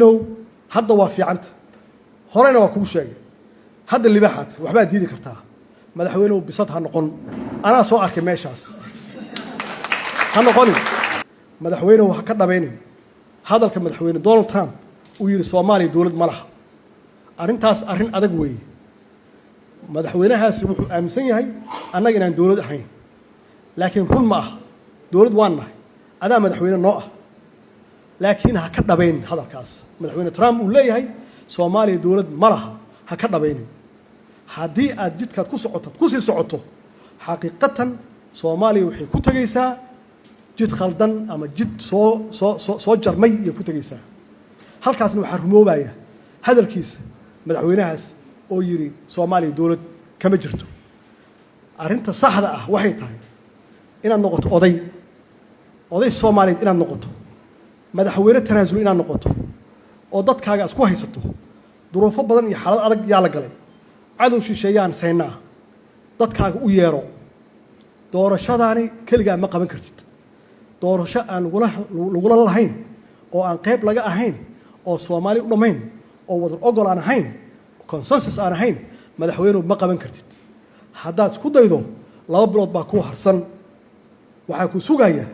madaxweynuhu hadda waa fiicanta horena waa kuu sheegay hadda libaaxaad waxbaad diidi kartaa madaxweynuhu bisad ha noqon anaa soo arkay meeshaas ha noqonin madaxweynuhu ha ka dhabaynin hadalka madaxweyne Donald Trump uu yiri Soomaaliya dawlad ma laha arrintaas arrin adag weeye madaxweynahaasi wuxuu aaminsan yahay annaga inaan dawlad ahayn laakiin run ma ah dawlad waan nahay adaa madaxweyne noo ah laakiin ha ka dhabayn hadalkaas madaxweyne Trump uu leeyahay Soomaaliya dawlad ma laha ha ka dhabaynin haddii aad jidkaad ku sii socoto xaqiiqatan Soomaaliya waxay ku tagaysaa jid khaldan ama jid soo jarmay iyo ku tagaysaa halkaasna waxaa rumoobaya hadalkiisa madaxweynahaas oo yiri Soomaaliya dawlad kama jirto arrinta saxda ah waxay tahay inaad noqoto oday Soomaaliyeed inaad noqoto madaxweyne tanaasul inaad noqoto oo dadkaaga isku haysato duruufo badan iyo xaalad adag yaa la galay cadow shisheeyaan saynaa dadkaaga u yeero doorashadaani kaligaa ma qaban kartid doorasho aan lagula lahayn oo aan qayb laga ahayn oo Soomaali u dhamayn oo wada ogol aan ahayn consensus aan ahayn madaxweynuhu ma qaban kartid haddaad isku daydo 2 bilood baa ku harsan waxaa ku sugaya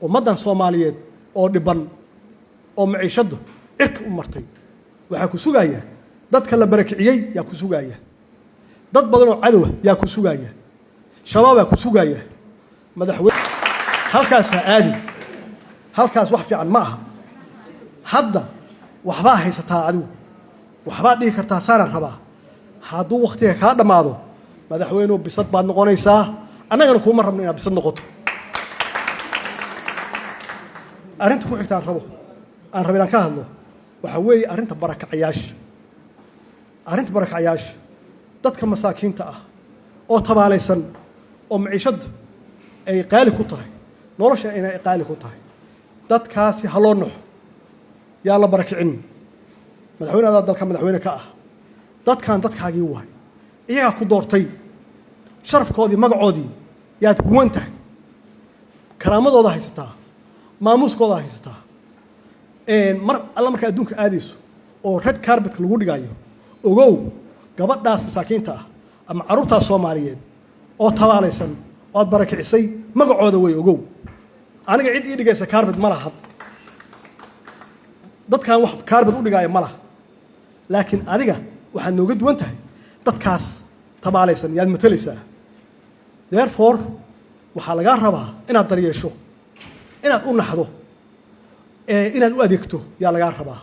ummadan Soomaaliyeed oo dhiban oo maciishadu cirka u martay waxaa ku sugaya dadka la barakiciyay yaa ku sugaya dad badan oo cadow yaa ku sugaya shabaab yaa ku sugaya madaxweyne halkaas wax fiican ma aha hadda waxbaa haysataa adigu waxbaa dhihi kartaa saanaan rabaa hadduu waqtiga kaa dhammaado madaxweynuhu bisad baad noqonaysaa annagana kuma rabno inaad bisad noqoto arrinta ku xigtaan aan rabo inaan ka hadlo waxa weeye arrinta barakacayaasha dadka masaakiinta ah oo tabaalaysan oo maciishada ay qaali ku tahay nolosha inay qaali ku tahay dadkaasi ha loo noxo yaa la barakicin madaxweynaha dalka madaxweyne ka ah dadkan dadkaagii waay iyagaa ku doortay sharafkoodii magacoodii yaad huwan tahay karaamadooda haysataa maamuuskooda haysataa mar alla markaa adduunka aadayso oo red carpetka lagu dhigayo ogow gabadhaas masaakiinta ah ama carruurtaas Soomaaliyeed oo tabaalaysan oo aad barakicisay magacooda way ogow aniga cid ii dhigaysa carpet ma laha dadkan wax carpet u dhigaya ma laha laakiin adiga waxaad nooga duwan tahay dadkaas tabaalaysan yaad matalaysaa therefore waxaa lagaa rabaa inaad daryeesho inaad u naxdo inaad u adeegto yaa lagaa rabaa